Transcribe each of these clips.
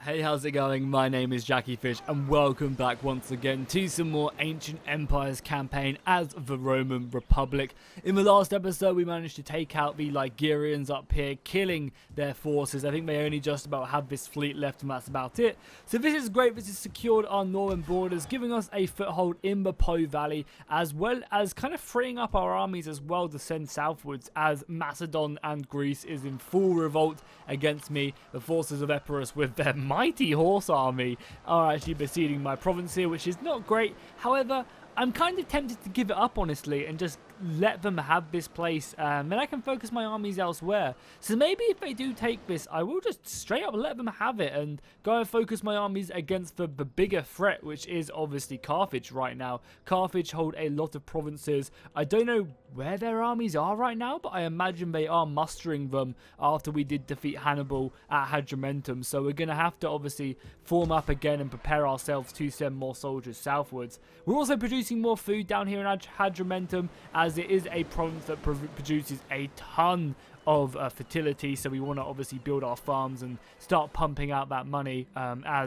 Hey, how's it going? My name is jackiefishhh and welcome back once again to some more Ancient Empires campaign as the Roman Republic. In the last episode we managed to take out the Ligurians up here, killing their forces. I think they only just about have this fleet left and that's about it. So this is great. This has secured our northern borders, giving us a foothold in the Po Valley, as well as kind of freeing up our armies as well to send southwards, as Macedon and Greece is in full revolt against me. The forces of Epirus with their mighty horse army are actually besieging my province here, which is not great. However, I'm kind of tempted to give it up, honestly, and just let them have this place. Then I can focus my armies elsewhere. So maybe if they do take this, I will just straight up let them have it and go and focus my armies against the bigger threat, which is obviously Carthage right now. Carthage hold a lot of provinces. I don't know where their armies are right now, but I imagine they are mustering them after we did defeat Hannibal at Hadrumetum. So we're going to have to obviously form up again and prepare ourselves to send more soldiers southwards. We're also producing more food down here in Hadrumetum, as it is a province that produces a ton of fertility, so we want to obviously build our farms and start pumping out that money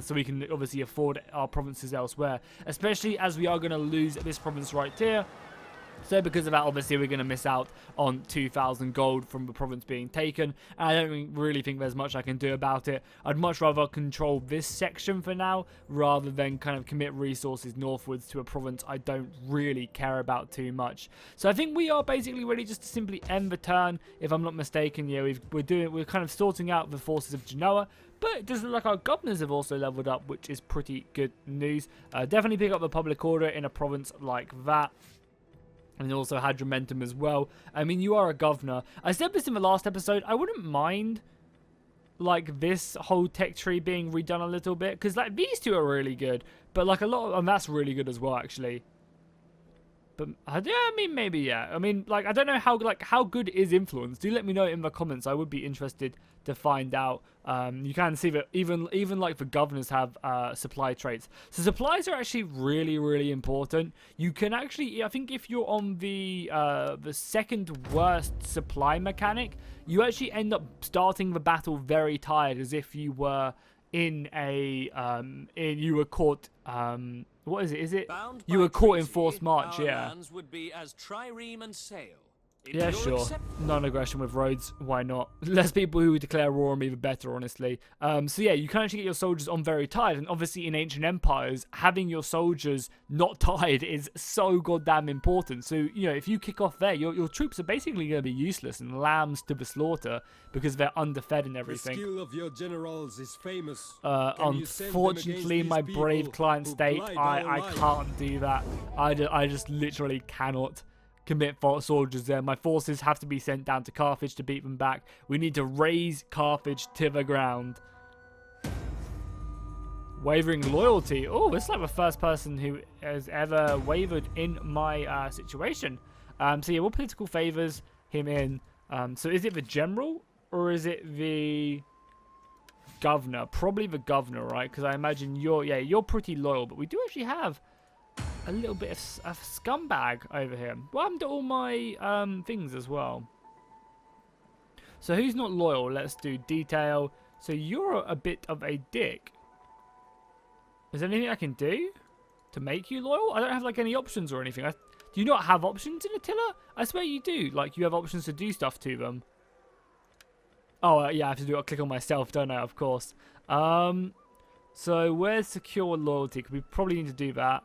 so we can obviously afford our provinces elsewhere, especially as we are going to lose this province right here. So because of that, obviously, we're going to miss out on 2,000 gold from the province being taken. And I don't really think there's much I can do about it. I'd much rather control this section for now, rather than kind of commit resources northwards to a province I don't really care about too much. So I think we are basically ready just to simply end the turn, if I'm not mistaken. Yeah, we're kind of sorting out the forces of Genoa. But it does look like our governors have also leveled up, which is pretty good news. Definitely pick up the public order in a province like that. And also Hadrumetum as well. I mean, you are a governor. I said this in the last episode. I wouldn't mind, like, this whole tech tree being redone a little bit. Because, like, these two are really good. But, like, a lot of... And that's really good as well, actually. But, yeah, I mean, maybe, yeah. I mean, like, I don't know how good is influence. Do let me know in the comments. I would be interested to find out. You can see that even like the governors have supply traits. So supplies are actually really, really important. You can actually, I think if you're on the second worst supply mechanic, you actually end up starting the battle very tired, as if you were in a you were caught what is it? Is it you were caught in forced march? Yeah. Would be as trireme and sail. Yeah, sure. Non-aggression with roads, why not? Less people who declare war on me, the better, honestly. So yeah, you can actually get your soldiers on very tired, and obviously in ancient empires, having your soldiers not tired is so goddamn important. So, you know, if you kick off there, your troops are basically going to be useless and lambs to the slaughter because they're underfed and everything. The skill of your generals is famous. Unfortunately, my brave client state, I can't do that. I just literally cannot commit soldiers there. My forces have to be sent down to Carthage to beat them back. We need to raise Carthage to the ground. Wavering loyalty. Oh, it's like the first person who has ever wavered in my situation. So yeah, what political favors him in? So is it the general or is it the governor? Probably the governor, right? Because I imagine you're pretty loyal, but we do actually have a little bit of a scumbag over here. What happened to all my things as well? So who's not loyal? Let's do detail. So you're a bit of a dick. Is there anything I can do to make you loyal? I don't have like any options or anything. Do you not have options in Attila? I swear you do. Like you have options to do stuff to them. Oh yeah, I have to do it. Click on myself, don't I? Of course. So where's secure loyalty? We probably need to do that.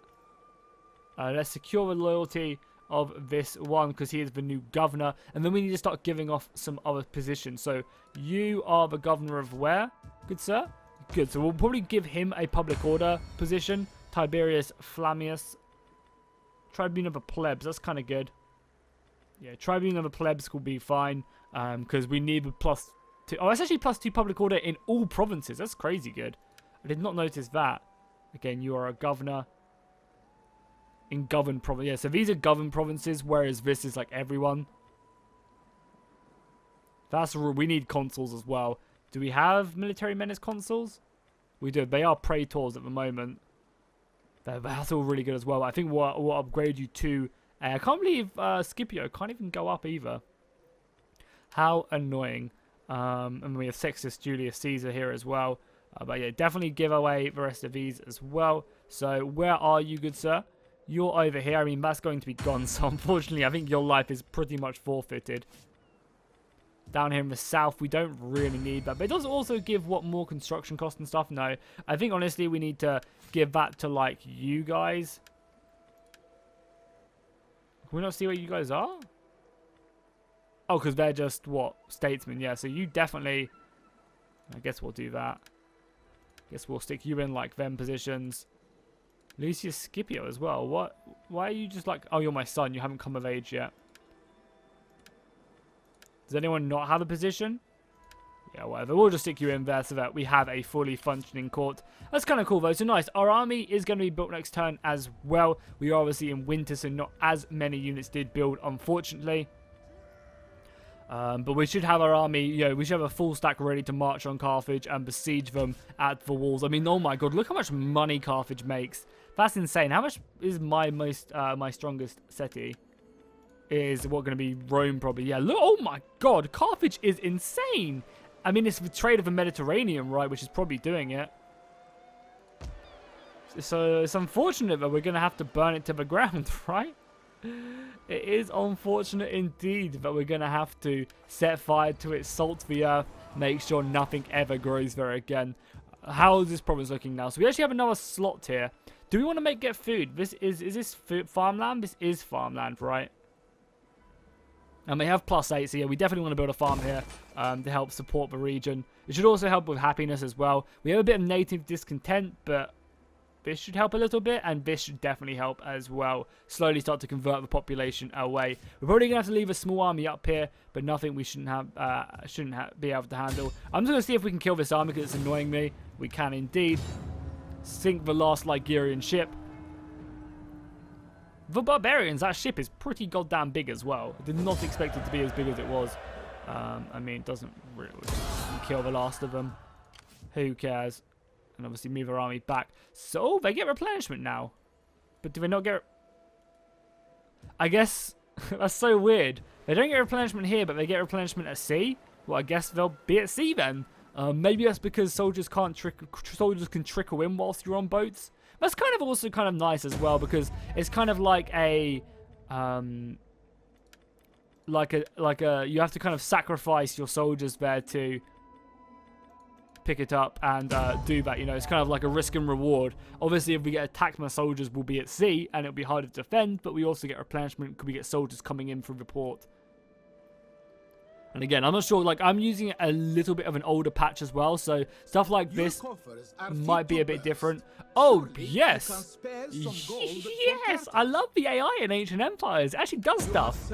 Let's secure the loyalty of this one because he is the new governor. And then we need to start giving off some other positions. So you are the governor of where? Good, sir? Good. So we'll probably give him a public order position. Tiberius Flammius. Tribune of the plebs. That's kind of good. Yeah, Tribune of the plebs will be fine. Because we need the +2. Oh, that's actually +2 public order in all provinces. That's crazy good. I did not notice that. Again, you are a governor. In governed province, yeah. So these are governed provinces, whereas this is like everyone. We need consuls as well. Do we have military men as consuls? We do. They are praetors at the moment. That's all really good as well. I think we'll upgrade you to. I can't believe Scipio can't even go up either. How annoying. And we have Sextus Julius Caesar here as well. But yeah, definitely give away the rest of these as well. So where are you, good sir? You're over here. I mean, that's going to be gone. So unfortunately, I think your life is pretty much forfeited. Down here in the south, we don't really need that. But it does also give, what, more construction costs and stuff? No. I think, honestly, we need to give that to, like, you guys. Can we not see what you guys are? Oh, because they're just, what, statesmen. Yeah, so you definitely... I guess we'll do that. Guess we'll stick you in, like, them positions. Lucius Scipio as well. What? Why are you just like... Oh, you're my son. You haven't come of age yet. Does anyone not have a position? Yeah, whatever. We'll just stick you in there so that we have a fully functioning court. That's kind of cool, though. So nice. Our army is going to be built next turn as well. We are obviously in winter, so not as many units did build, unfortunately. But we should have our army, you know, we should have a full stack ready to march on Carthage and besiege them at the walls. I mean, oh my god, look how much money Carthage makes. That's insane. How much is my strongest city? Is what going to be Rome probably? Yeah, look, oh my god, Carthage is insane. I mean, it's the trade of the Mediterranean, right, which is probably doing it. So it's unfortunate that we're going to have to burn it to the ground, right? It is unfortunate indeed that we're going to have to set fire to it, salt the earth, make sure nothing ever grows there again. How is this province looking now? So we actually have another slot here. Do we want to get food? Is this farmland? This is farmland, right? And we have +8, so yeah, we definitely want to build a farm here to help support the region. It should also help with happiness as well. We have a bit of native discontent, but this should help a little bit, and this should definitely help as well. Slowly start to convert the population away. We're probably going to have to leave a small army up here, but nothing we shouldn't be able to handle. I'm just going to see if we can kill this army because it's annoying me. We can indeed. Sink the last Ligurian ship. The Barbarians, that ship is pretty goddamn big as well. I did not expect it to be as big as it was. I mean, it doesn't really kill the last of them. Who cares? And obviously move our army back. So, they get replenishment now. But do they not get... I guess... that's so weird. They don't get replenishment here, but they get replenishment at sea. Well, I guess they'll be at sea then. Maybe that's because soldiers can trickle in whilst you're on boats. That's kind of also kind of nice as well, because it's kind of like a you have to kind of sacrifice your soldiers there to pick it up and do that. You know, it's kind of like a risk and reward. Obviously, if we get attacked, my soldiers will be at sea and it'll be harder to defend, but we also get replenishment because we get soldiers coming in through the port. And again, I'm not sure, like, I'm using a little bit of an older patch as well, so stuff like this might be a bit different. Oh, yes! Yes! I love the AI in Ancient Empires. It actually does stuff.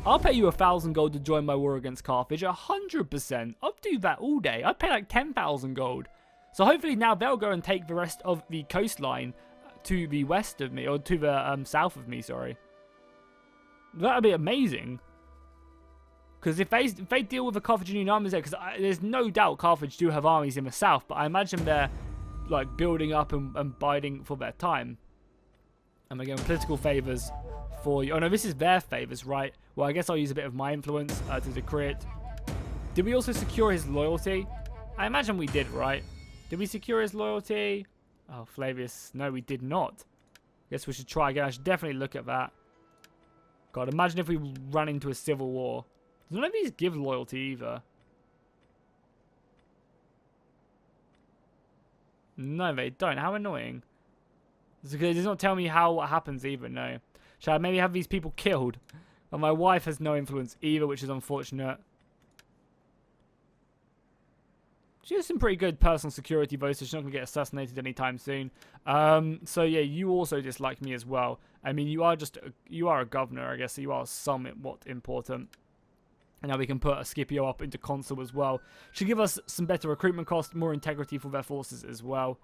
I'll pay you 1,000 gold to join my war against Carthage, 100%. I'll do that all day. I'd pay like 10,000 gold. So hopefully now they'll go and take the rest of the coastline to the west of me, or to the south of me, sorry. That would be amazing. Because if they deal with the Carthaginian armies there, because there's no doubt Carthage do have armies in the south, but I imagine they're like building up and biding for their time. And again, political favours for you. Oh no, this is their favours, right? Well, I guess I'll use a bit of my influence to decree it. Did we also secure his loyalty? I imagine we did, right? Did we secure his loyalty? Oh, Flavius. No, we did not. Guess we should try again. I should definitely look at that. God, imagine if we ran into a civil war. None of these give loyalty either. No, they don't. How annoying. It does not tell me what happens either, no. Shall I maybe have these people killed? And my wife has no influence either, which is unfortunate. She has some pretty good personal security though, so she's not going to get assassinated anytime soon. So yeah, you also dislike me as well. I mean, you are a governor, I guess, so you are somewhat important. And now we can put a Scipio up into consul as well. Should give us some better recruitment costs, more integrity for their forces as well.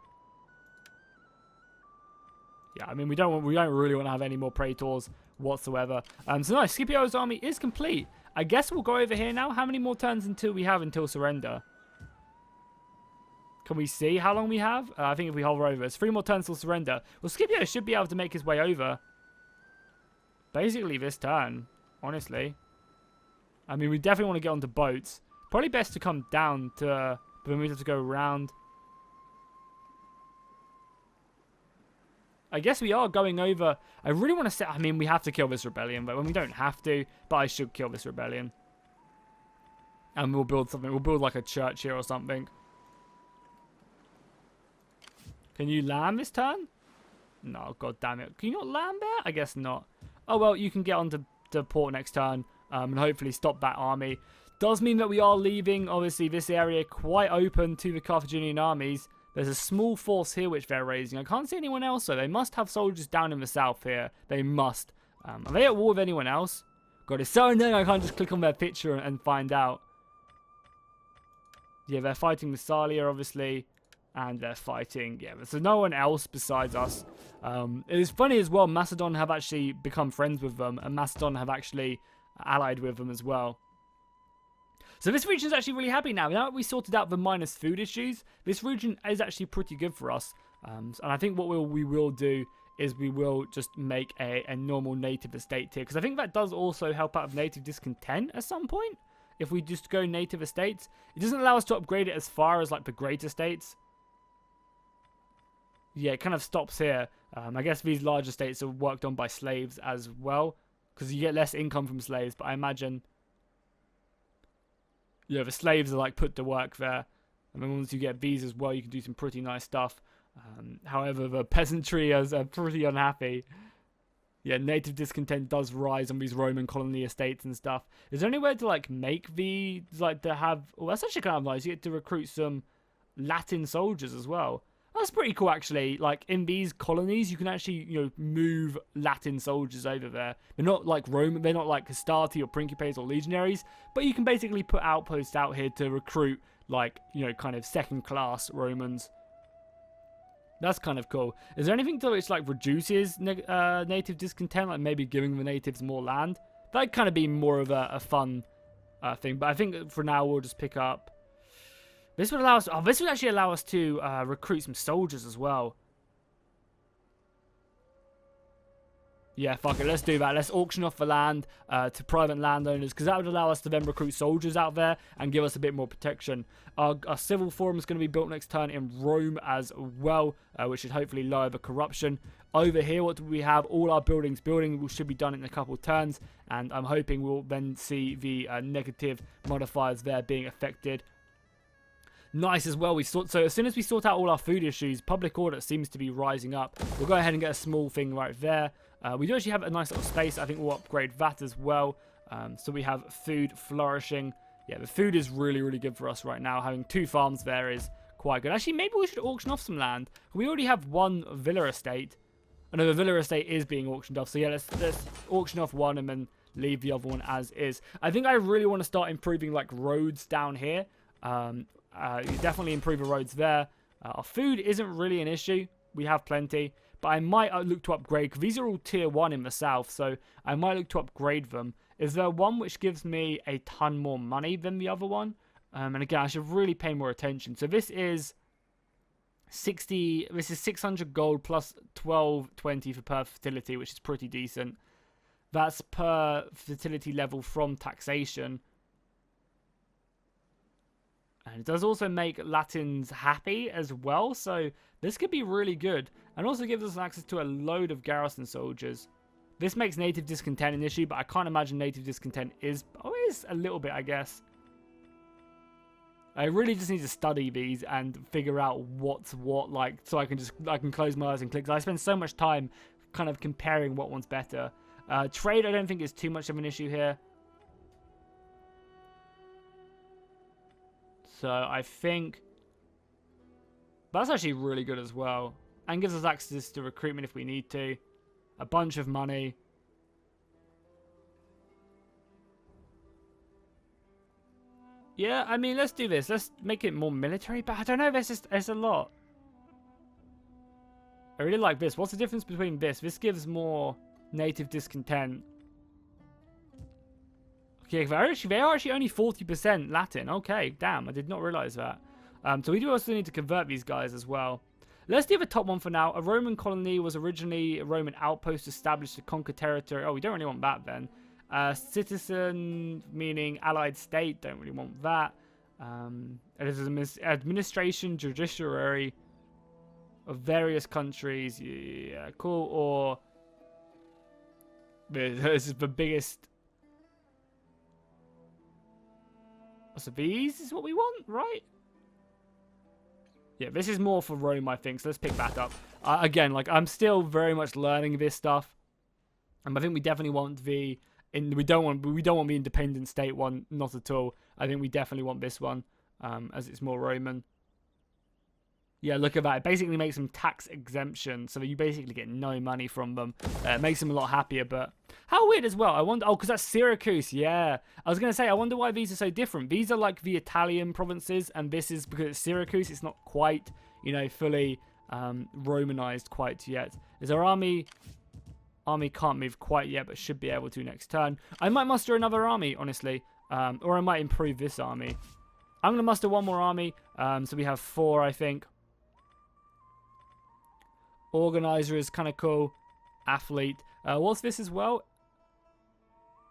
Yeah, I mean, we don't really want to have any more praetors whatsoever. So nice, Scipio's army is complete. I guess we'll go over here now. How many more turns until we have until surrender? Can we see how long we have? I think if we hover over, it's 3 more turns till surrender. Well, Scipio should be able to make his way over. Basically this turn, honestly. I mean, we definitely want to get onto boats. Probably best to come down to... but then we have to go around. I guess we are going over. I really want to say, I mean, we have to kill this rebellion, but we don't have to, but I should kill this rebellion. And we'll build something. We'll build like a church here or something. Can you land this turn? No, god damn it. Can you not land there? I guess not. Oh well, you can get onto the port next turn and hopefully stop that army. Does mean that we are leaving, obviously, this area quite open to the Carthaginian armies. There's a small force here which they're raising. I can't see anyone else, though. They must have soldiers down in the south here. They must. Are they at war with anyone else? God, it's so annoying I can't just click on their picture and find out. Yeah, they're fighting the Salia, obviously. And they're fighting, yeah, so no one else besides us. It is funny as well, Macedon have actually become friends with them, and Macedon have actually allied with them as well. So this region is actually really happy now. Now that we sorted out the minus food issues, this region is actually pretty good for us. And I think what we will do is we will just make a normal native estate here, because I think that does also help out with native discontent at some point. If we just go native estates, it doesn't allow us to upgrade it as far as like the great estates. Yeah, it kind of stops here. I guess these large estates are worked on by slaves as well, because you get less income from slaves, but I imagine, yeah, the slaves are like put to work there, and then once you get these as well, you can do some pretty nice stuff. However, the peasantry are pretty unhappy. Yeah, native discontent does rise on these Roman colony estates and stuff. Is there anywhere to like make these, like to have, oh, that's actually kind of nice. You get to recruit some Latin soldiers as well. That's pretty cool, actually. Like, in these colonies, you can actually, you know, move Latin soldiers over there. They're not like Roman, they're not like Hastati or Principes or Legionaries, but you can basically put outposts out here to recruit, like, you know, kind of second-class Romans. That's kind of cool. Is there anything to which, like, reduces native discontent, like maybe giving the natives more land? That'd kind of be more of a fun thing, but I think for now we'll just pick up. This would allow us. Oh, this would actually allow us to recruit some soldiers as well. Yeah, fuck it. Let's do that. Let's auction off the land to private landowners, because that would allow us to then recruit soldiers out there and give us a bit more protection. Our civil forum is going to be built next turn in Rome as well, which should hopefully lower the corruption. Over here, what do we have? All our buildings. Building should be done in a couple of turns, and I'm hoping we'll then see the negative modifiers there being affected. Nice as well. So as soon as we sort out all our food issues, public order seems to be rising up. We'll go ahead and get a small thing right there. We do actually have a nice little space. I think we'll upgrade that as well. So we have food flourishing. Yeah, the food is really, really good for us right now. Having 2 farms there is quite good. Actually, maybe we should auction off some land. We already have 1 villa estate. I know the villa estate is being auctioned off. So yeah, let's auction off 1 and then leave the other one as is. I think I really want to start improving like roads down here. You definitely improve the roads there. Our food isn't really an issue. We have plenty. But I might look to upgrade, because these are all tier 1 in the south, so I might look to upgrade them. Is there one which gives me a ton more money than the other one? And again, I should really pay more attention. So this is 60. This is 600 gold plus 1220 for per fertility, which is pretty decent. That's per fertility level from taxation. And it does also make Latins happy as well, so this could be really good. And also gives us access to a load of garrison soldiers. This makes native discontent an issue, but I can't imagine native discontent is a little bit, I guess. I really just need to study these and figure out what's what, like, so I can close my eyes and click. I spend so much time kind of comparing what one's better. Trade, I don't think is too much of an issue here. So I think that's actually really good as well. And gives us access to recruitment if we need to. A bunch of money. Yeah, I mean, let's do this. Let's make it more military. But I don't know, there's a lot. I really like this. What's the difference between this? This gives more native discontent. Okay, they are actually only 40% Latin. Okay, damn, I did not realize that. So we do also need to convert these guys as well. Let's do the top one for now. A Roman colony was originally a Roman outpost established to conquer territory. Oh, we don't really want that then. Citizen, meaning allied state, don't really want that. It is administration, judiciary. of various countries. Yeah, cool. Or this is the biggest. So these is what we want, right? Yeah, this is more for Rome, I think. So let's pick that up. Again, like I'm still very much learning this stuff, and I think we definitely want the. We don't want the independent state one, not at all. I think we definitely want this one, as it's more Roman. Yeah, look at that. It basically makes them tax exemption, so that you basically get no money from them. It makes them a lot happier, but how weird as well. I wonder. Oh, because that's Syracuse. Yeah, I was gonna say. I wonder why these are so different. These are like the Italian provinces, and this is because it's Syracuse. It's not quite, you know, fully Romanized quite yet. Is our army? Army can't move quite yet, but should be able to next turn. I might muster another army, honestly, or I might improve this army. I'm gonna muster one more army. So we have 4, I think. Organizer is kind of cool. Athlete. What's this as well?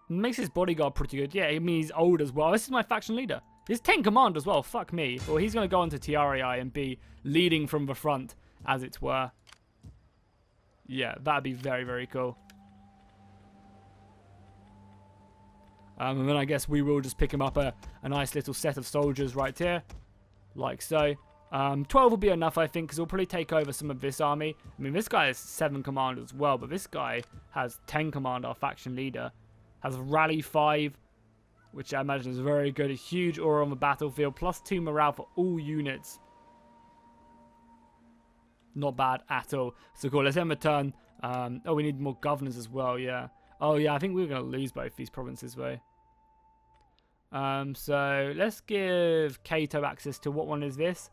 Makes his bodyguard pretty good. Yeah, I mean, he's old as well. This is my faction leader. He's 10 command as well. Fuck me. Well, he's going to go on to TRAI and be leading from the front, as it were. Yeah, that'd be very, very cool. And then I guess we will just pick him up a nice little set of soldiers right here. Like so. 12 will be enough, I think, because we'll probably take over some of this army. I mean, this guy has 7 command as well, but this guy has 10 command, our faction leader. Has rally 5, which I imagine is very good. A huge aura on the battlefield, plus 2 morale for all units. Not bad at all. So cool, let's end the turn. Oh, we need more governors as well, yeah. Oh, yeah, I think we're going to lose both these provinces, though. So let's give Cato access to what one is this?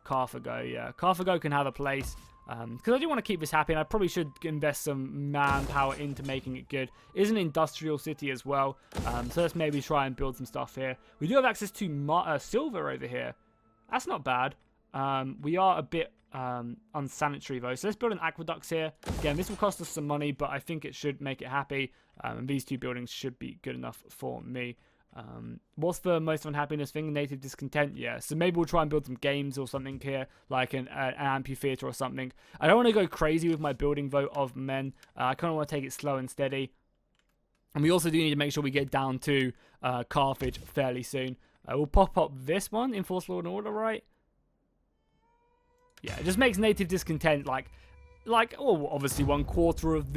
Carthago, yeah. Carthago can have a place. Because I do want to keep this happy, and I probably should invest some manpower into making it good. It is an industrial city as well. So let's maybe try and build some stuff here. We do have access to silver over here. That's not bad. We are a bit unsanitary though. So let's build an aqueduct here. Again, this will cost us some money, but I think it should make it happy. And these 2 buildings should be good enough for me. What's the most unhappiness thing? Native discontent, yeah. So maybe we'll try and build some games or something here, like an amphitheater or something. I don't want to go crazy with my building vote of men. I kind of want to take it slow and steady. And we also do need to make sure we get down to Carthage fairly soon. We'll pop up this one, enforce law and order, right? Yeah, it just makes native discontent like obviously 1/4 of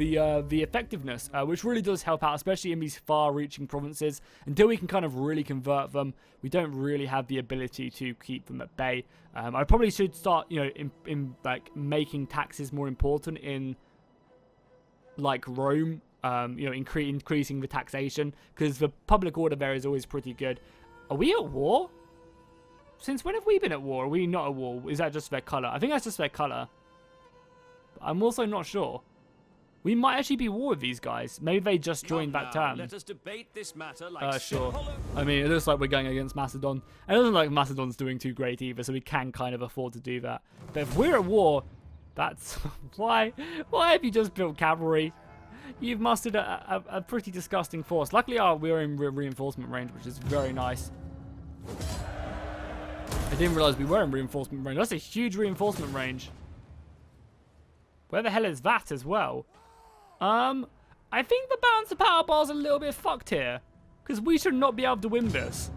the effectiveness, which really does help out, especially in these far-reaching provinces. Until we can kind of really convert them, we don't really have the ability to keep them at bay. I probably should start, you know, in like making taxes more important in like Rome. You know, increasing the taxation, because the public order there is always pretty good. Are we at war? Since when have we been at war? Are we not at war? Is that just their color? I think that's just their color. I'm also not sure. We might actually be at war with these guys. Maybe they just joined that term. Let us debate this matter like sure. I mean, it looks like we're going against Macedon. And it doesn't look like Macedon's doing too great either, so we can kind of afford to do that. But if we're at war, that's... Why have you just built cavalry? You've mustered a pretty disgusting force. Luckily, we're in reinforcement range, which is very nice. I didn't realize we were in reinforcement range. That's a huge reinforcement range. Where the hell is that as well? I think the balance of power bar's a little bit fucked here. Because we should not be able to win this.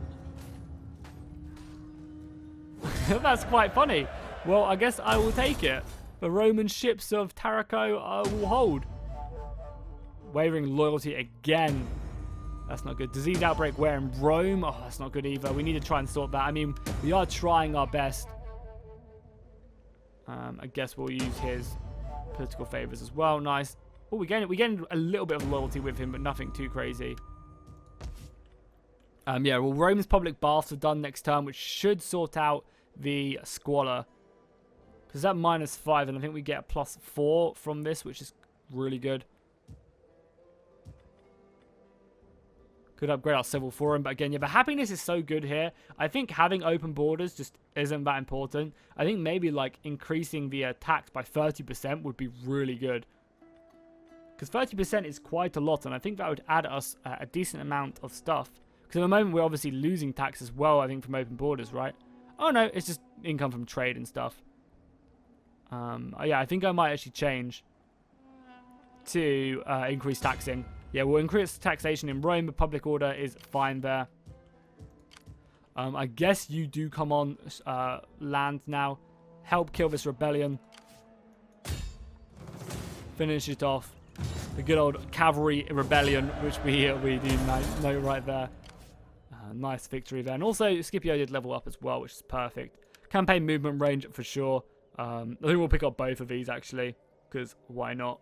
That's quite funny. Well, I guess I will take it. The Roman ships of Tarraco will hold. Wavering loyalty again. That's not good. Disease outbreak where in Rome? Oh, that's not good either. We need to try and sort that. I mean, we are trying our best. I guess we'll use his political favors as well. Nice. Oh, we gained a little bit of loyalty with him, but nothing too crazy. Yeah, well, Rome's public baths are done next turn, which should sort out the squalor. Because that -5, and I think we get a +4 from this, which is really good. Could upgrade our civil forum, but again, yeah, the happiness is so good here. I think having open borders just isn't that important. I think maybe like increasing the tax by 30% would be really good. Because 30% is quite a lot, and I think that would add us a decent amount of stuff. Because at the moment, we're obviously losing tax as well, I think, from open borders, right? Oh no, it's just income from trade and stuff. Yeah, I think I might actually change to increase taxing. Yeah, we'll increase taxation in Rome. The public order is fine there. I guess you do come on land now. Help kill this rebellion. Finish it off. The good old cavalry rebellion, which we do know right there. Nice victory there. And also, Scipio did level up as well, which is perfect. Campaign movement range for sure. I think we'll pick up both of these, actually, because why not?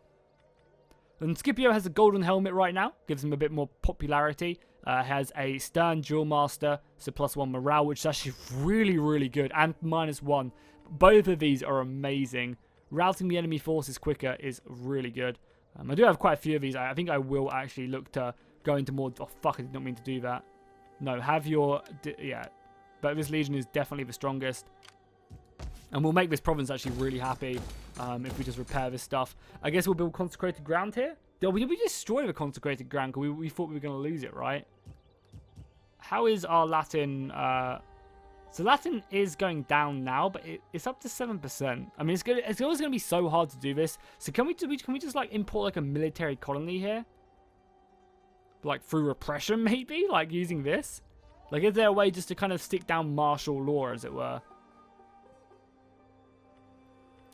And Scipio has a golden helmet right now. Gives him a bit more popularity. Has a Stern Duel Master, so +1 morale, which is actually really, really good. And -1. Both of these are amazing. Routing the enemy forces quicker is really good. I do have quite a few of these. I think I will actually look to go into more... Oh, fuck, I did not mean to do that. No, have your... Yeah, but this legion is definitely the strongest. And we'll make this province actually really happy if we just repair this stuff. I guess we'll build consecrated ground here. Did we destroy the consecrated ground? Because we thought we were going to lose it, right? How is our Latin... So Latin is going down now, but it's up to 7%. I mean, it's always going to be so hard to do this. So can we just like import like a military colony here? Like through repression, maybe? Like using this? Like, is there a way just to kind of stick down martial law, as it were?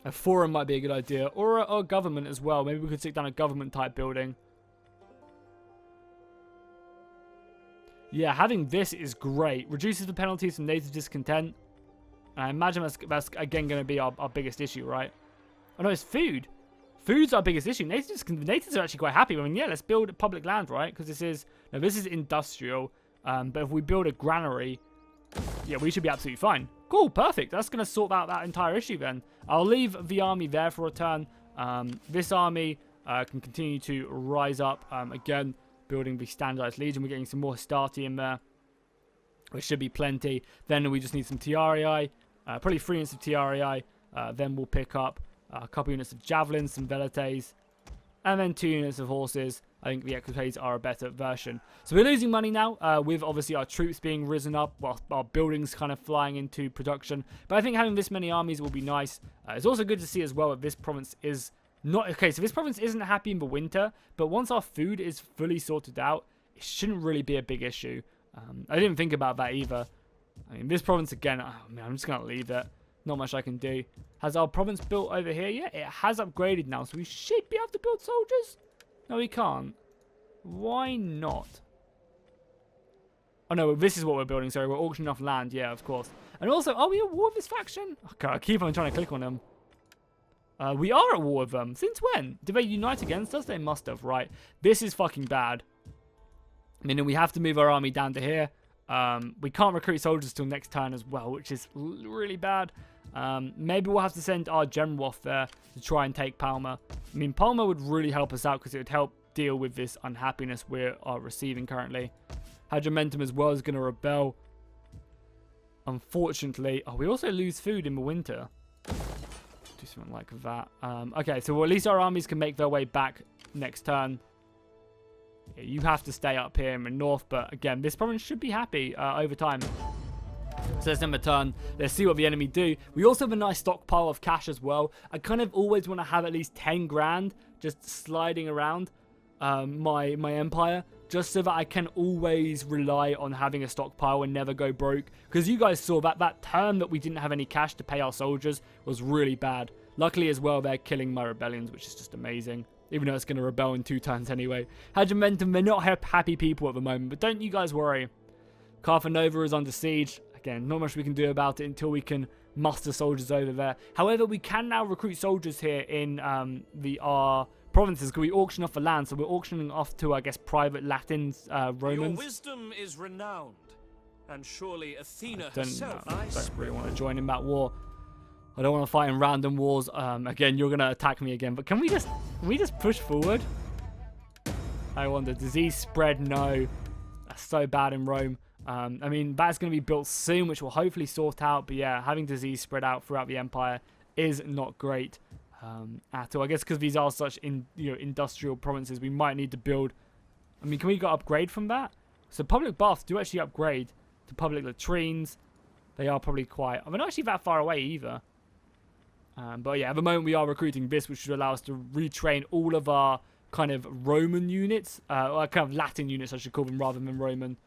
A forum might be a good idea. Or a government as well. Maybe we could stick down a government type building. Yeah, having this is great. Reduces the penalties from native discontent. And I imagine that's again going to be our biggest issue, right? Oh no, it's food. Food's our biggest issue. Natives are actually quite happy. I mean, yeah, let's build public land, right? Because this is industrial. But if we build a granary, yeah, we should be absolutely fine. Cool, perfect. That's going to sort out that entire issue then. I'll leave the army there for a turn. This army can continue to rise up. Again, building the standardized legion. We're getting some more Hastati in there, which should be plenty. Then we just need some Tiarii, probably 3 units of Tiarii. Then we'll pick up a couple units of javelins, some velites, and then 2 units of horses. I think the equipages are a better version. So we're losing money now, with obviously our troops being risen up, while our buildings kind of flying into production. But I think having this many armies will be nice. It's also good to see as well that this province is not... Okay, so this province isn't happy in the winter, but once our food is fully sorted out, it shouldn't really be a big issue. I didn't think about that either. I mean, this province again, oh man, I'm just going to leave it. Not much I can do. Has our province built over here yet? It has upgraded now, so we should be able to build soldiers. No, we can't. Why not? Oh no, this is what we're building. Sorry, we're auctioning off land. Yeah, of course. And also, are we at war with this faction? Okay, I keep on trying to click on them. We are at war with them. Since when? Did they unite against us? They must have, right? This is fucking bad. Meaning we have to move our army down to here. We can't recruit soldiers till next turn as well, which is really bad. Maybe we'll have to send our general off there to try and take Parma. I mean, Parma would really help us out because it would help deal with this unhappiness we are receiving currently. Hadrimentum as well is going to rebel. Unfortunately. Oh, we also lose food in the winter. Do something like that. Okay, so at least our armies can make their way back next turn. Yeah, you have to stay up here in the north, but again, this province should be happy over time. So let's end the turn. Let's see what the enemy do. We also have a nice stockpile of cash as well. I kind of always want to have at least 10 grand just sliding around my empire, just so that I can always rely on having a stockpile and never go broke. Because you guys saw that turn that we didn't have any cash to pay our soldiers was really bad. Luckily as well, they're killing my rebellions, which is just amazing. Even though it's going to rebel in 2 turns anyway. Hadrimentum, they're not happy people at the moment, but don't you guys worry. Carthanova is under siege. Again, not much we can do about it until we can muster soldiers over there. However, we can now recruit soldiers here in our provinces because we auction off the land. So we're auctioning off to, I guess, private Latin Romans. Your wisdom is renowned, and surely Athena herself. I don't really want to join in that war. I don't want to fight in random wars. Again, you're going to attack me again. But can we just push forward? I wonder. Disease spread? No. That's so bad in Rome. I mean, that's going to be built soon, which will hopefully sort out. But yeah, having disease spread out throughout the empire is not great at all. I guess because these are such industrial provinces, we might need to build. I mean, can we upgrade from that? So public baths do actually upgrade to public latrines. They are probably quite... they're not actually that far away either. But yeah, at the moment we are recruiting this, which should allow us to retrain all of our kind of Roman units, or kind of Latin units, I should call them, rather than Roman.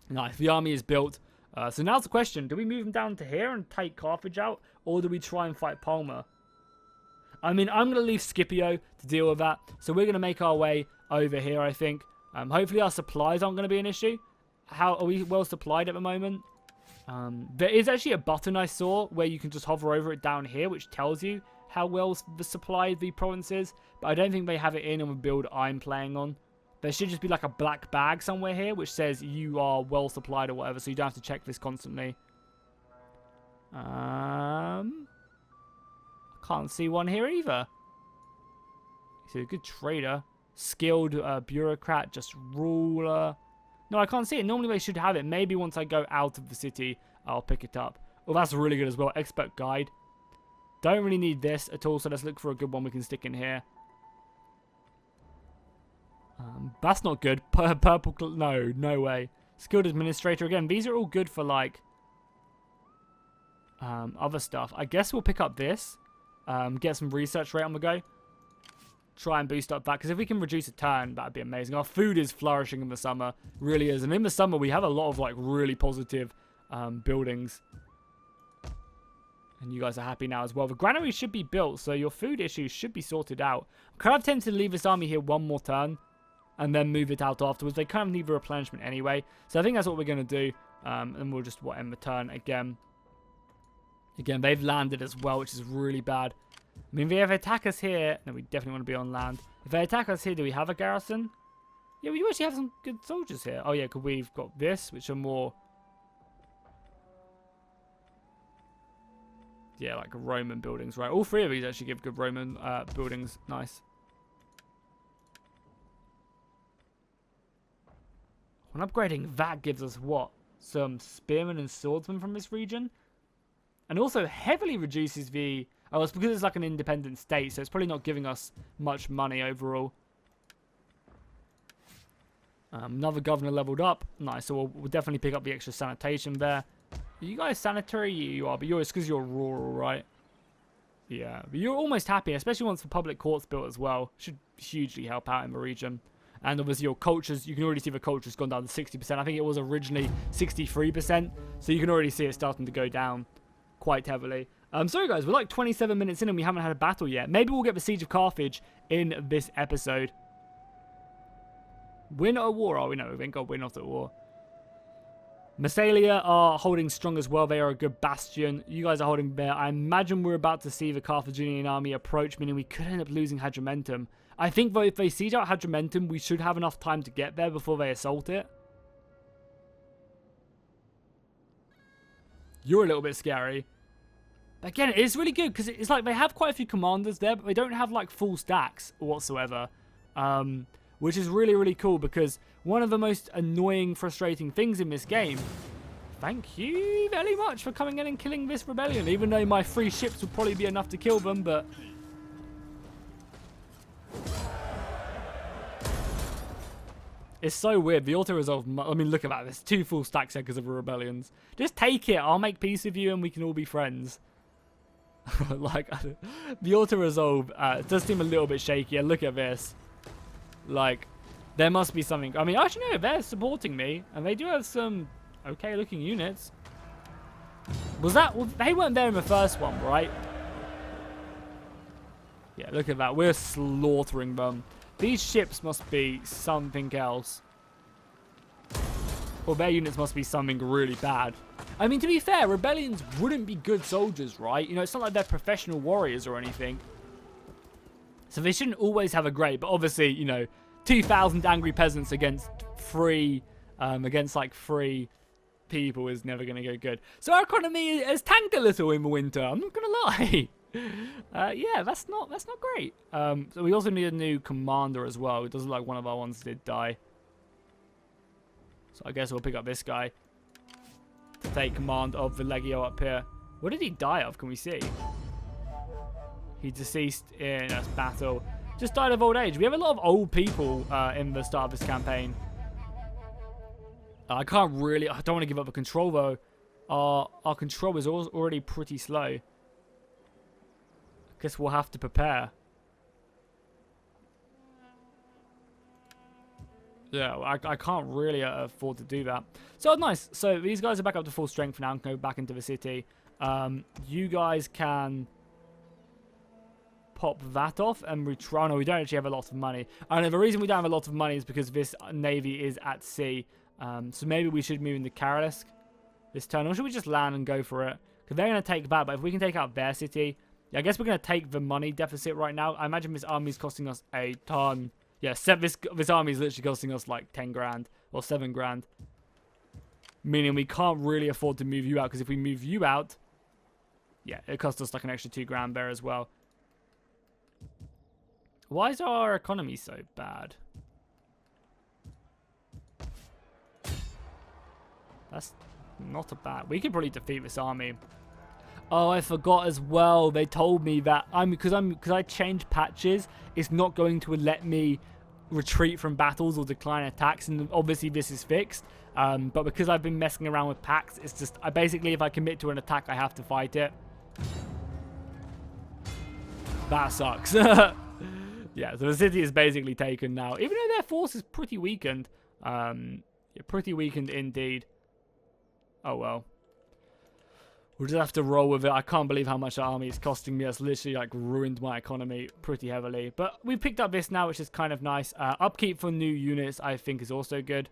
Nice, the army is built. So now's the question, do we move them down to here and take Carthage out, or do we try and fight Parma? I mean, I'm going to leave Scipio to deal with that, so we're going to make our way over here, I think. Hopefully our supplies aren't going to be an issue. How are we well supplied at the moment? There is actually a button I saw where you can just hover over it down here, which tells you how well supplied the province is, but I don't think they have it in on the build I'm playing on. There should just be like a black bag somewhere here which says you are well supplied or whatever, so you don't have to check this constantly. I can't see one here either. He's a good trader. Skilled bureaucrat, just ruler. No, I can't see it. Normally they should have it. Maybe once I go out of the city, I'll pick it up. Oh, that's really good as well. Expert guide. Don't really need this at all, so let's look for a good one we can stick in here. That's not good. Purple, no way. Skilled administrator. Again, these are all good for, like, other stuff. I guess we'll pick up this. Get some research rate on the go. Try and boost up that, because if we can reduce a turn, that'd be amazing. Our food is flourishing in the summer. Really is. And in the summer, we have a lot of, like, really positive buildings. And you guys are happy now as well. The granary should be built, so your food issues should be sorted out. I'm kind of tempted to leave this army here one more turn and then move it out afterwards. They kind of need the replenishment anyway. So I think that's what we're going to do. And we'll just end the turn again. Again, they've landed as well, which is really bad. I mean, if they attack us here... No, we definitely want to be on land. If they attack us here, do we have a garrison? Yeah, we actually have some good soldiers here. Oh, yeah, because we've got this, which are more... Yeah, like Roman buildings, right? All three of these actually give good Roman buildings. Nice. When upgrading, that gives us what? Some spearmen and swordsmen from this region? And also heavily reduces the... Oh, it's because it's like an independent state, so it's probably not giving us much money overall. Another governor leveled up. Nice, so we'll definitely pick up the extra sanitation there. Are you guys sanitary? You are, but it's because you're rural, right? Yeah, but you're almost happy, especially once the public court's built as well. Should hugely help out in the region. And obviously your cultures, you can already see the culture's gone down to 60%. I think it was originally 63%, so you can already see it starting to go down quite heavily. Sorry guys, we're like 27 minutes in and we haven't had a battle yet. Maybe we'll get the Siege of Carthage in this episode. Win a war? Oh, we know, we ain't got to win off the war. Massalia are holding strong as well. They are a good bastion. You guys are holding there. I imagine we're about to see the Carthaginian army approach, meaning we could end up losing Hadrimentum. I think though if they siege out Hadrimentum, we should have enough time to get there before they assault it. You're a little bit scary. Again, it's really good because it's like they have quite a few commanders there, but they don't have like full stacks whatsoever. Which is really, really cool because one of the most annoying, frustrating things in this game... Thank you very much for coming in and killing this rebellion, even though my 3 ships would probably be enough to kill them, but... It's so weird. The auto-resolve... I mean, look at that. There's 2 full stacks here because of the rebellions. Just take it. I'll make peace with you and we can all be friends. Like, the auto-resolve does seem a little bit shaky. And look at this. Like, there must be something. I mean, actually, no, they're supporting me. And they do have some okay-looking units. Was that... Well, they weren't there in the first one, right? Yeah, look at that. We're slaughtering them. These ships must be something else. Or their units must be something really bad. I mean, to be fair, rebellions wouldn't be good soldiers, right? You know, it's not like they're professional warriors or anything. So they shouldn't always have a great, but obviously, you know, 2,000 angry peasants against 3 people is never going to go good. So our economy has tanked a little in the winter. I'm not going to lie. Yeah, that's not great. So we also need a new commander as well. It doesn't look like one of our ones did die. So I guess we'll pick up this guy to take command of the Legio up here. What did he die of? Can we see? He deceased in a battle. Just died of old age. We have a lot of old people in the start of this campaign. I don't want to give up the control though. Our control is already pretty slow. Guess we'll have to prepare. Yeah, I can't really afford to do that. So, nice. So, these guys are back up to full strength now and go back into the city. You guys can pop that off and retry. No, we don't actually have a lot of money. And the reason we don't have a lot of money is because this navy is at sea. So, maybe we should move into Karalisk this turn. Or should we just land and go for it? Because they're going to take that. But if we can take out their city... Yeah, I guess we're going to take the money deficit right now. I imagine this army is costing us a ton... Yeah, this army is literally costing us like 10 grand or 7 grand. Meaning we can't really afford to move you out, because if we move you out, yeah, it costs us like an extra 2 grand there as well. Why is our economy so bad? That's not a bad... We could probably defeat this army. Oh, I forgot as well. They told me that because I changed patches, it's not going to let me retreat from battles or decline attacks, and obviously this is fixed. But because I've been messing around with packs, it's just basically if I commit to an attack, I have to fight it. That sucks. Yeah, so the city is basically taken now, even though their force is pretty weakened. Yeah, pretty weakened indeed. Oh well. We'll just have to roll with it. I can't believe how much the army is costing me. It's literally like ruined my economy pretty heavily. But we picked up this now, which is kind of nice. Upkeep for new units, I think, is also good.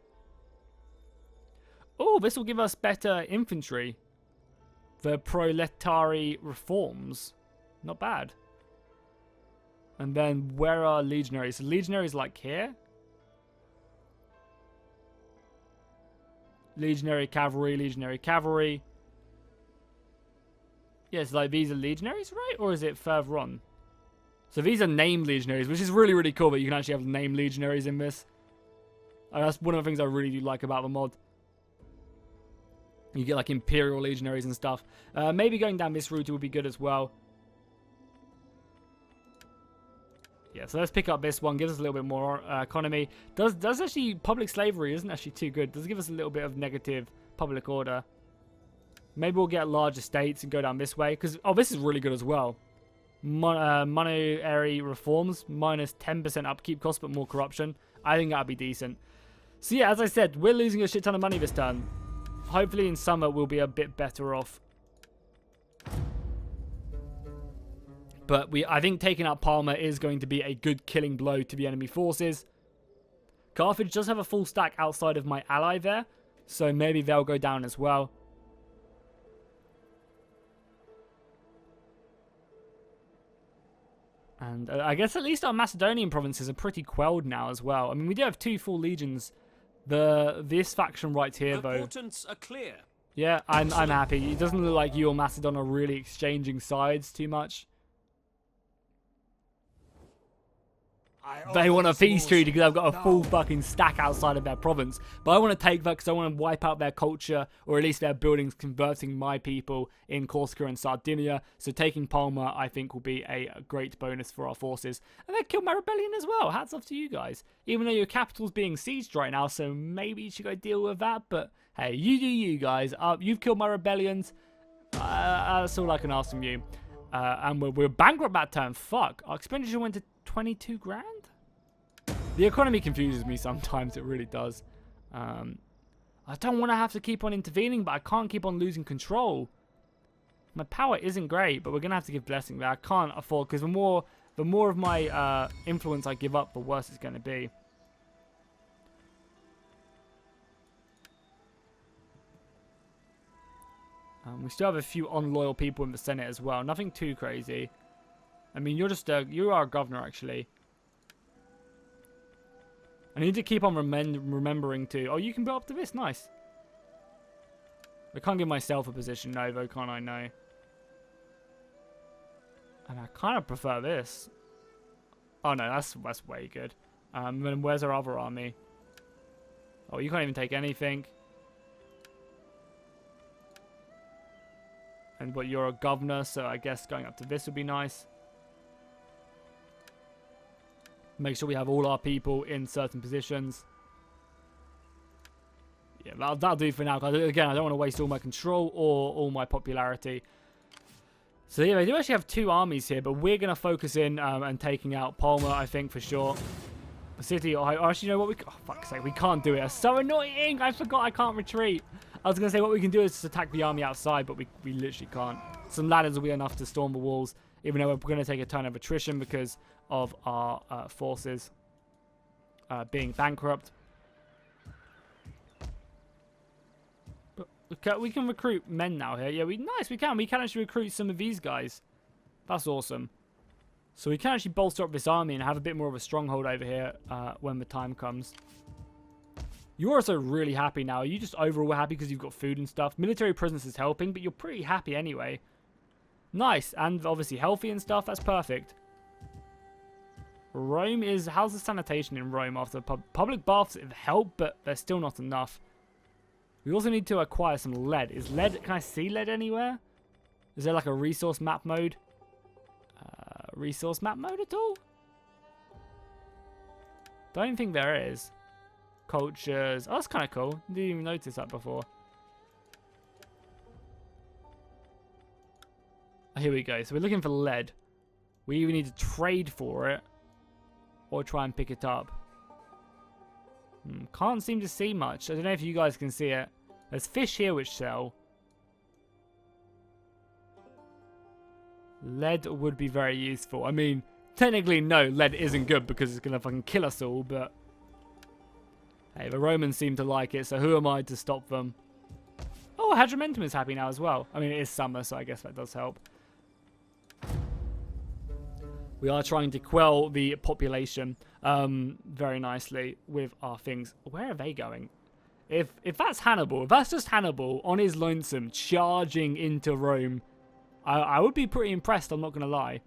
Oh, this will give us better infantry. The proletary reforms. Not bad. And then where are legionaries? So legionaries like here. Legionary cavalry, legionary cavalry. Yes, like these are legionaries, right? Or is it further on? So these are named legionaries, which is really, really cool that you can actually have named legionaries in this. That's one of the things I really do like about the mod. You get like Imperial Legionaries and stuff. Maybe going down this route would be good as well. Yeah, so let's pick up this one. Gives us a little bit more economy. Does actually public slavery isn't actually too good. Does give us a little bit of negative public order. Maybe we'll get larger states and go down this way. Because, oh, this is really good as well. Monetary reforms. Minus 10% upkeep cost, but more corruption. I think that'd be decent. So yeah, as I said, we're losing a shit ton of money this turn. Hopefully in summer we'll be a bit better off. But I think taking out Parma is going to be a good killing blow to the enemy forces. Carthage does have a full stack outside of my ally there. So maybe they'll go down as well. And I guess at least our Macedonian provinces are pretty quelled now as well. I mean, we do have 2 full legions. This faction right here, though. Portents are clear. Yeah, I'm happy. It doesn't look like you or Macedon are really exchanging sides too much. They want a peace treaty because I've got a full fucking stack outside of their province. But I want to take that because I want to wipe out their culture, or at least their buildings, converting my people in Corsica and Sardinia. So taking Parma, I think, will be a great bonus for our forces. And they killed my rebellion as well. Hats off to you guys. Even though your capital's being sieged right now, so maybe you should go deal with that. But hey, you do you guys. You've killed my rebellions. That's all I can ask from you. And we're bankrupt that turn. Fuck. Our expenditure went to 22 grand? The economy confuses me sometimes, it really does. I don't want to have to keep on intervening, but I can't keep on losing control. My power isn't great, but we're going to have to give blessing there. I can't afford, because the more of my influence I give up, the worse it's going to be. We still have a few unloyal people in the Senate as well. Nothing too crazy. I mean, you are a governor, actually. I need to keep on remembering to... Oh, you can build up to this. Nice. I can't give myself a position, no, though, can't I? No. And I kind of prefer this. Oh, no, that's way good. Then where's our other army? Oh, you can't even take anything. And but you're a governor, so I guess going up to this would be nice. Make sure we have all our people in certain positions. Yeah, that'll do for now. Again, I don't want to waste all my control or all my popularity. So yeah, they do actually have 2 armies here, but we're going to focus in and taking out Parma, I think, for sure. City, actually, you know what? Oh, fuck's sake, we can't do it. It's so annoying. I forgot I can't retreat. I was going to say what we can do is just attack the army outside, but we literally can't. Some ladders will be enough to storm the walls, even though we're going to take a turn of attrition because of our forces being bankrupt. But we can recruit men now here. Yeah, nice, we can. We can actually recruit some of these guys. That's awesome. So we can actually bolster up this army and have a bit more of a stronghold over here when the time comes. You're also really happy now. Are you just overall happy because you've got food and stuff? Military presence is helping, but you're pretty happy anyway. Nice, and obviously healthy and stuff. That's perfect. Rome is... How's the sanitation in Rome after public baths have helped, but they're still not enough. We also need to acquire some lead. Is lead... Can I see lead anywhere? Is there like a resource map mode? Resource map mode at all? Don't think there is. Cultures. Oh, that's kind of cool. Didn't even notice that before. Oh, here we go. So we're looking for lead. We either need to trade for it or try and pick it up. Can't seem to see much. I don't know if you guys can see it. There's fish here which sell. Lead would be very useful. I mean, technically, no, lead isn't good because it's going to fucking kill us all, but... Hey, the Romans seem to like it, so who am I to stop them? Oh, Hadrimentum is happy now as well. I mean, it is summer, so I guess that does help. We are trying to quell the population very nicely with our things. Where are they going? If that's Hannibal, if that's just Hannibal on his lonesome charging into Rome... I would be pretty impressed, I'm not going to lie.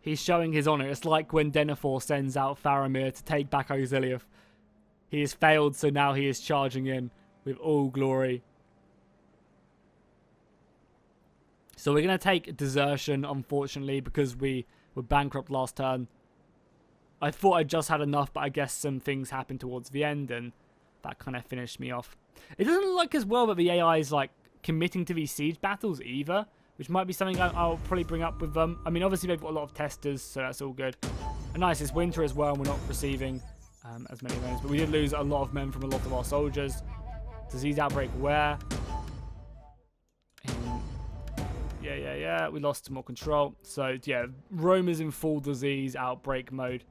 He's showing his honour. It's like when Denethor sends out Faramir to take back Oziliath. He has failed, so now he is charging in with all glory. So we're going to take desertion, unfortunately, because we were bankrupt last turn. I thought I just had enough, but I guess some things happened towards the end, and that kind of finished me off. It doesn't look like as well that the AI is, like, committing to these siege battles either, which might be something I'll probably bring up with them. I mean, obviously they've got a lot of testers, so that's all good. And nice, it's winter as well, and we're not receiving as many men, but we did lose a lot of men from a lot of our soldiers. Disease outbreak where? Yeah, we lost more control. So yeah, Rome is in full disease outbreak mode.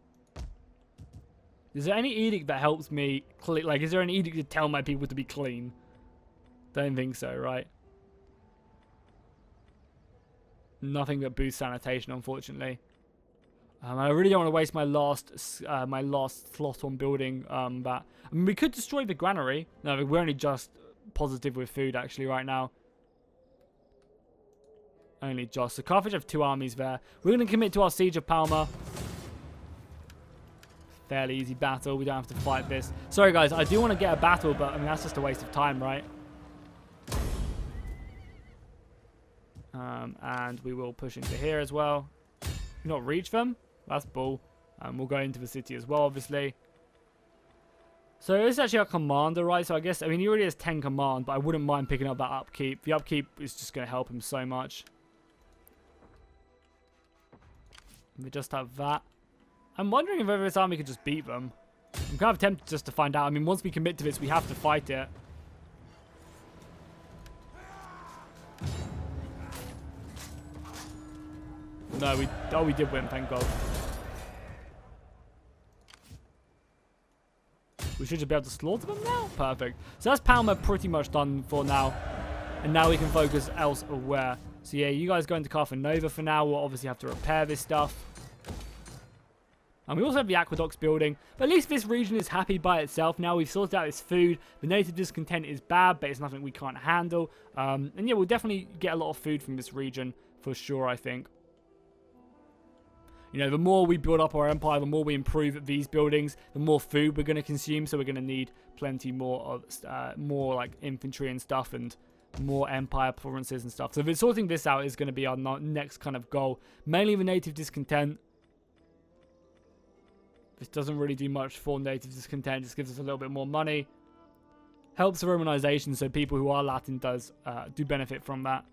Is there any edict that helps me, like, is there an edict to tell my people to be clean? Don't think so, right? Nothing that boosts sanitation, unfortunately. I really don't want to waste my last slot on building that. I mean, we could destroy the granary. No, we're only just positive with food, actually, right now. Only just. So Carthage have 2 armies there. We're going to commit to our siege of Parma. Fairly easy battle. We don't have to fight this. Sorry, guys. I do want to get a battle, but I mean, that's just a waste of time, right? And we will push into here as well. Not reach them? That's bull. We'll go into the city as well, obviously. So this is actually our commander, right? So I guess, I mean, he already has 10 command, but I wouldn't mind picking up that upkeep. The upkeep is just going to help him so much. We just have that. I'm wondering if ever this army could just beat them. I'm kind of tempted just to find out. I mean, once we commit to this, we have to fight it. No, we did win, thank God. We should just be able to slaughter them now? Perfect. So that's Parma pretty much done for now. And now we can focus elsewhere. So yeah, you guys go into Carthage for now. We'll obviously have to repair this stuff. And we also have the aqueducts building. But at least this region is happy by itself. Now we've sorted out its food. The native discontent is bad, but it's nothing we can't handle. And yeah, we'll definitely get a lot of food from this region for sure, I think. You know, the more we build up our empire, the more we improve these buildings, the more food we're going to consume. So we're going to need plenty more of more like infantry and stuff, and more empire provinces and stuff. So sorting this out is going to be our next kind of goal. Mainly the native discontent. This doesn't really do much for native discontent. Just gives us a little bit more money. Helps the Romanization, so people who are Latin do benefit from that.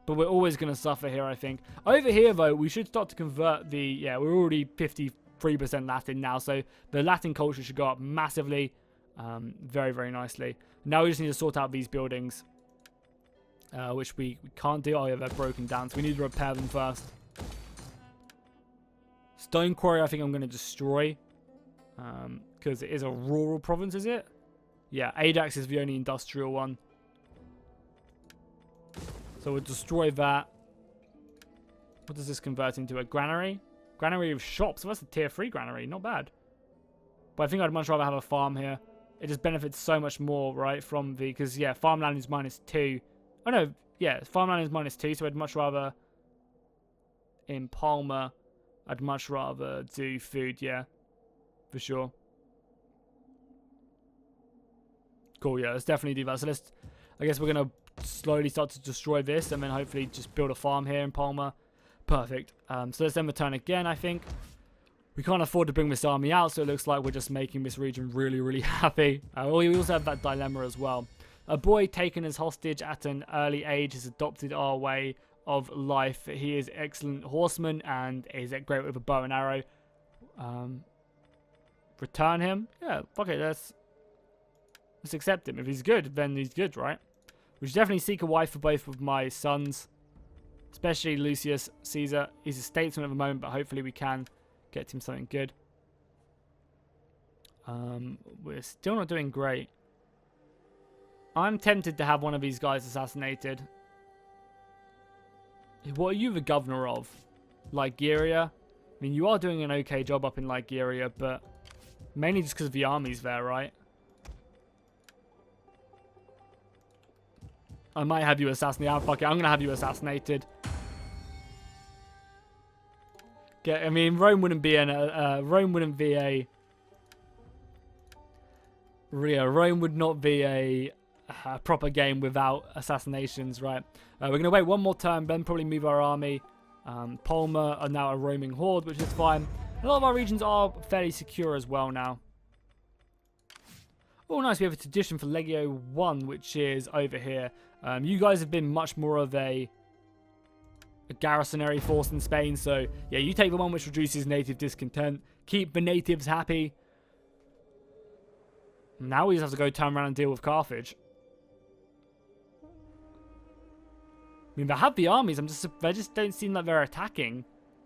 But we're always going to suffer here, I think. Over here, though, we should start to convert the... Yeah, we're already 53% Latin now. So the Latin culture should go up massively. Very, very nicely. Now we just need to sort out these buildings. Which we can't do. Oh, yeah, they're broken down. So we need to repair them first. Stone Quarry, I think I'm going to destroy. Because it is a rural province, is it? Yeah, Ajax is the only industrial one. So we'll destroy that. What does this convert into? A granary? Granary of shops. So that's a tier 3 granary. Not bad. But I think I'd much rather have a farm here. It just benefits so much more, right? From the... Because, yeah, farmland is -2. Oh, no. Yeah, farmland is -2. So I'd much rather... In Parma, I'd much rather do food, yeah. For sure. Cool, yeah. Let's definitely do that. So let's... I guess we're going to... slowly start to destroy this and then hopefully just build a farm here in Parma. Perfect. So let's then return again, I think. We can't afford to bring this army out, so it looks like we're just making this region really, really happy. We also have that dilemma as well. A boy taken as hostage at an early age has adopted our way of life. He is excellent horseman and is great with a bow and arrow. Return him? Yeah, fuck it, let's accept him. If he's good, then he's good, right? We should definitely seek a wife for both of my sons. Especially Lucius Caesar. He's a statesman at the moment, but hopefully we can get him something good. We're still not doing great. I'm tempted to have one of these guys assassinated. What are you the governor of? Ligeria? I mean, you are doing an okay job up in Ligeria, but mainly just because the army's there, right? I might have you assassinated. Oh, fuck it. I'm going to have you assassinated. I mean, Rome wouldn't be Rome would not be a proper game without assassinations, right? We're going to wait one more turn, then probably move our army. Parma are now a roaming horde, which is fine. A lot of our regions are fairly secure as well now. Oh, nice. We have a tradition for Legio 1, which is over here. You guys have been much more of a garrisonary force in Spain. So, yeah, you take the one which reduces native discontent. Keep the natives happy. Now we just have to go turn around and deal with Carthage. I mean, they have the armies. They just don't seem like they're attacking.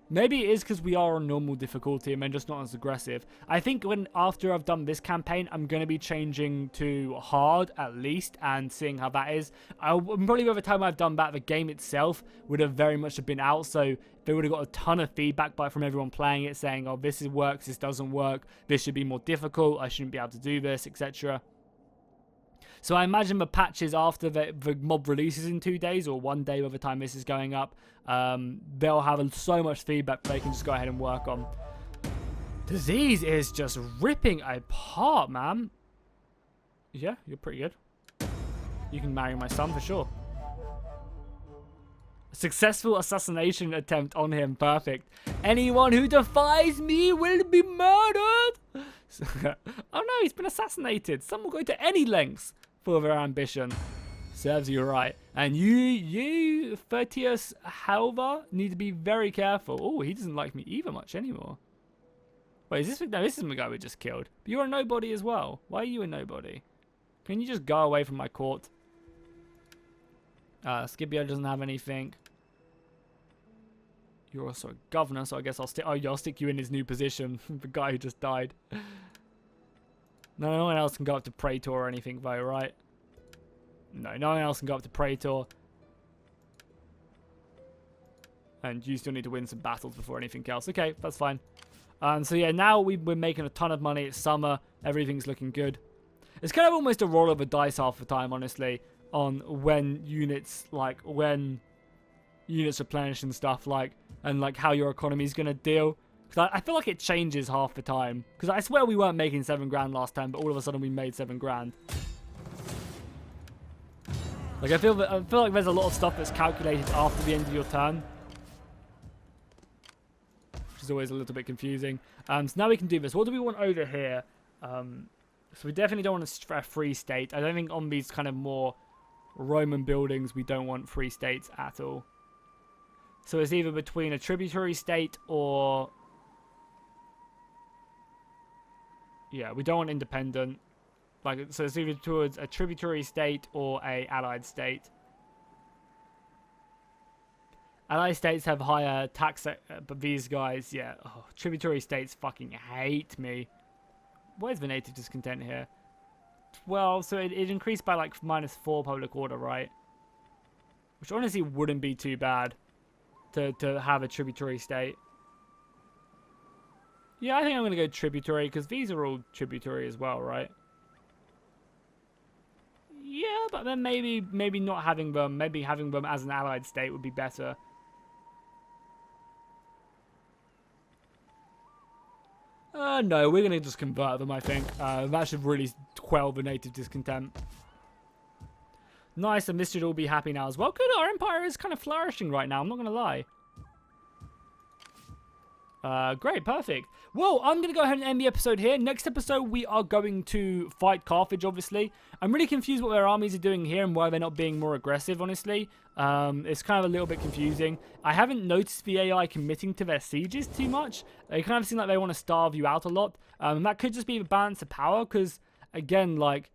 Maybe it is because we are on normal difficulty and they're just not as aggressive. I think after I've done this campaign, I'm going to be changing to hard at least and seeing how that is. Probably by the time I've done that, the game itself would have very much been out. So they would have got a ton of feedback from everyone playing it saying, oh, this works, this doesn't work, this should be more difficult, I shouldn't be able to do this, etc. So I imagine the patches after the mob releases in 2 days or 1 day by the time this is going up, they'll have so much feedback they can just go ahead and work on. Disease is just ripping apart, man. Yeah, you're pretty good. You can marry my son for sure. Successful assassination attempt on him. Perfect. Anyone who defies me will be murdered. Oh no, he's been assassinated. Some will go to any lengths for their ambition. Serves you right. And you, Furtius Halva, need to be very careful. Oh, he doesn't like me either much anymore. Wait, is this... No, this isn't the guy we just killed. But you're a nobody as well. Why are you a nobody? Can you just go away from my court? Scipio doesn't have anything. You're also a governor, so I guess I'll stick... Oh, yeah, I'll stick you in his new position. The guy who just died. No one else can go up to Praetor or anything, though, right? No one else can go up to Praetor. And you still need to win some battles before anything else. Okay, that's fine. So yeah, now we're making a ton of money. It's summer. Everything's looking good. It's kind of almost a roll of a dice half the time, honestly, on when units replenish and stuff, and how your economy is going to deal. Because I feel like it changes half the time. Because I swear we weren't making 7 grand last time, but all of a sudden we made 7 grand. I feel like there's a lot of stuff that's calculated after the end of your turn, which is always a little bit confusing. So now we can do this. What do we want over here? So we definitely don't want a free state. I don't think on these kind of more Roman buildings. We don't want free states at all. So it's either between a tributary state or... Yeah, we don't want independent. Like, so it's either towards a tributary state or a allied state. Allied states have higher tax, but these guys, yeah. Oh, tributary states fucking hate me. Where's the native discontent here? 12, so it increased by like -4 public order, right? Which honestly wouldn't be too bad to have a tributary state. Yeah, I think I'm going to go tributary, because these are all tributary as well, right? Yeah, but then maybe not having them, maybe having them as an allied state would be better. No, we're going to just convert them, I think. That should really quell the native discontent. Nice, and this should all be happy now as well. Good, our empire is kind of flourishing right now, I'm not going to lie. Great, perfect. Well, I'm going to go ahead and end the episode here. Next episode, we are going to fight Carthage, obviously. I'm really confused what their armies are doing here and why they're not being more aggressive, honestly. It's kind of a little bit confusing. I haven't noticed the AI committing to their sieges too much. They kind of seem like they want to starve you out a lot. That could just be the balance of power, because, again, like,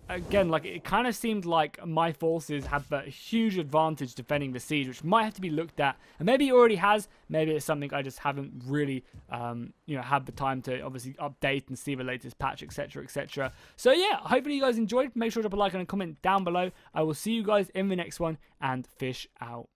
it kind of seemed like my forces had a huge advantage defending the siege, which might have to be looked at. And maybe it already has. Maybe it's something I just haven't really, had the time to obviously update and see the latest patch, etc., etc. So yeah, hopefully you guys enjoyed. Make sure to drop a like and a comment down below. I will see you guys in the next one, and fish out.